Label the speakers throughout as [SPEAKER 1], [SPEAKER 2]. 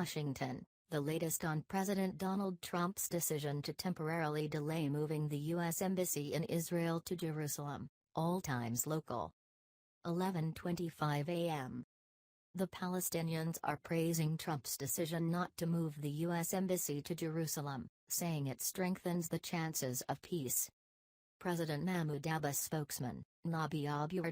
[SPEAKER 1] Washington, the latest on President Donald Trump's decision to temporarily delay moving the U.S. Embassy in Israel to Jerusalem, all times local. 11:25 a.m. The Palestinians are praising Trump's decision not to move the U.S. Embassy to Jerusalem, saying it strengthens the chances of peace. President Mahmoud Abbas spokesman, Nabil Abu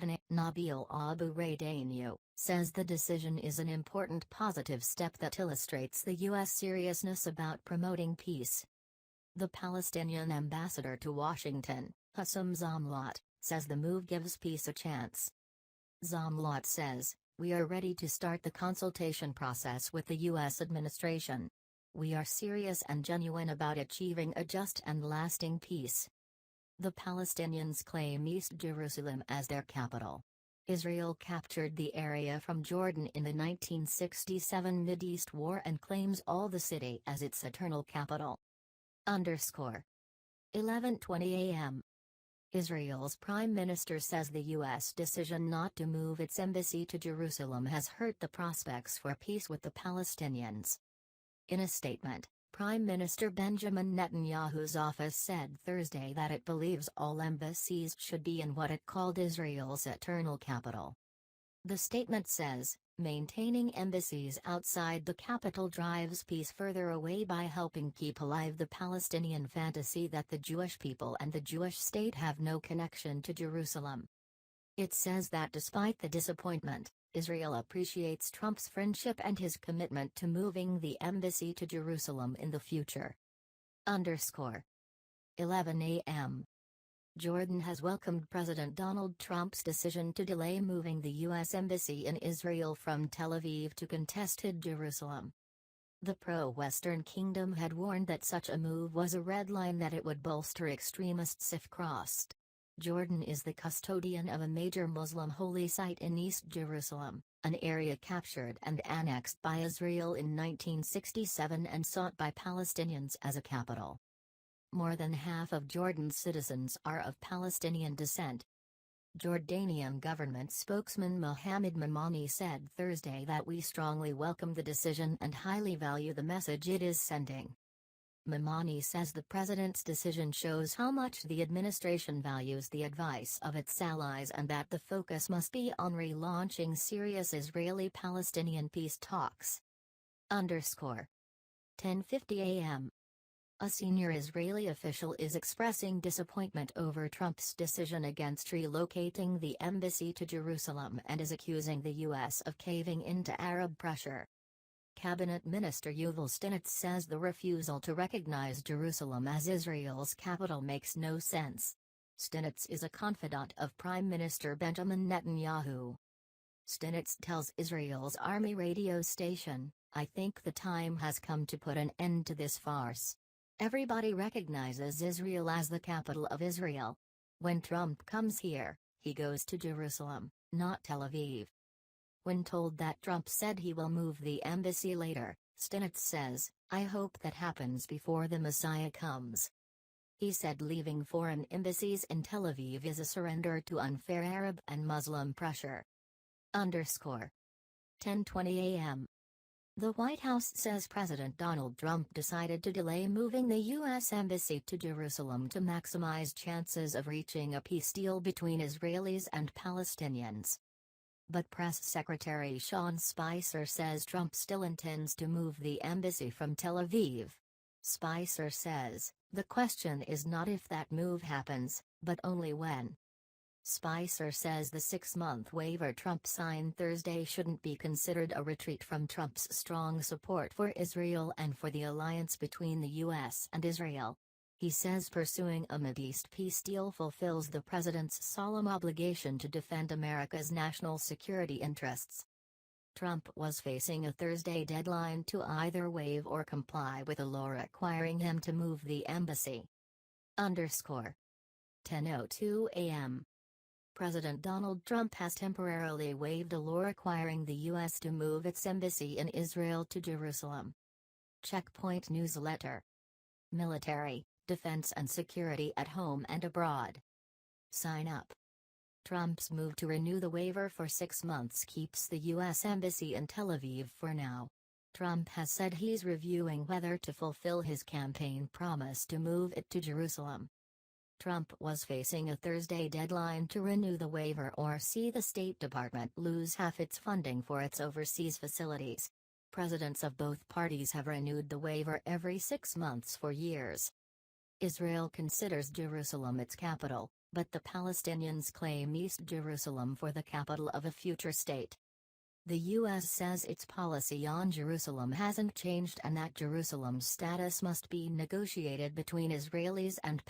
[SPEAKER 1] Rdeneh, says the decision is an important positive step that illustrates the U.S. seriousness about promoting peace. The Palestinian ambassador to Washington, Hussam Zomlot, says the move gives peace a chance. Zomlot says, "We are ready to start the consultation process with the U.S. administration. We are serious and genuine about achieving a just and lasting peace." The Palestinians claim East Jerusalem as their capital. Israel captured the area from Jordan in the 1967 Mideast War and claims all the city as its eternal capital. 11:20 a.m. Israel's prime minister says the U.S. decision not to move its embassy to Jerusalem has hurt the prospects for peace with the Palestinians. In a statement, Prime Minister Benjamin Netanyahu's office said Thursday that it believes all embassies should be in what it called Israel's eternal capital. The statement says, "Maintaining embassies outside the capital drives peace further away by helping keep alive the Palestinian fantasy that the Jewish people and the Jewish state have no connection to Jerusalem." It says that despite the disappointment, Israel appreciates Trump's friendship and his commitment to moving the embassy to Jerusalem in the future. 11 a.m. Jordan has welcomed President Donald Trump's decision to delay moving the U.S. Embassy in Israel from Tel Aviv to contested Jerusalem. The pro-Western kingdom had warned that such a move was a red line that it would bolster extremists if crossed. Jordan is the custodian of a major Muslim holy site in East Jerusalem, an area captured and annexed by Israel in 1967 and sought by Palestinians as a capital. More than half of Jordan's citizens are of Palestinian descent. Jordanian government spokesman Mohammed Mamani said Thursday that we strongly welcome the decision and highly value the message it is sending. Mamani says the president's decision shows how much the administration values the advice of its allies and that the focus must be on relaunching serious Israeli-Palestinian peace talks. 10:50 a.m. A senior Israeli official is expressing disappointment over Trump's decision against relocating the embassy to Jerusalem and is accusing the U.S. of caving into Arab pressure. Cabinet Minister Yuval Stinitz says the refusal to recognize Jerusalem as Israel's capital makes no sense. Stinitz is a confidant of Prime Minister Benjamin Netanyahu. Stinitz tells Israel's army radio station, "I think the time has come to put an end to this farce. Everybody recognizes Israel as the capital of Israel. When Trump comes here, he goes to Jerusalem, not Tel Aviv." When told that Trump said he will move the embassy later, Stinitz says, "I hope that happens before the Messiah comes." He said leaving foreign embassies in Tel Aviv is a surrender to unfair Arab and Muslim pressure. 10:20 a.m. The White House says President Donald Trump decided to delay moving the U.S. Embassy to Jerusalem to maximize chances of reaching a peace deal between Israelis and Palestinians. But Press Secretary Sean Spicer says Trump still intends to move the embassy from Tel Aviv. Spicer says, "The question is not if that move happens, but only when." Spicer says the 6-month waiver Trump signed Thursday shouldn't be considered a retreat from Trump's strong support for Israel and for the alliance between the U.S. and Israel. He says pursuing a Mideast peace deal fulfills the president's solemn obligation to defend America's national security interests. Trump was facing a Thursday deadline to either waive or comply with a law requiring him to move the embassy. 10:02 a.m. President Donald Trump has temporarily waived a law requiring the U.S. to move its embassy in Israel to Jerusalem. Checkpoint newsletter. Military, defense and security at home and abroad. Sign up. Trump's move to renew the waiver for 6 months keeps the U.S. Embassy in Tel Aviv for now. Trump has said he's reviewing whether to fulfill his campaign promise to move it to Jerusalem. Trump was facing a Thursday deadline to renew the waiver or see the State Department lose half its funding for its overseas facilities. Presidents of both parties have renewed the waiver every 6 months for years. Israel considers Jerusalem its capital, but the Palestinians claim East Jerusalem for the capital of a future state. The U.S. says its policy on Jerusalem hasn't changed and that Jerusalem's status must be negotiated between Israelis and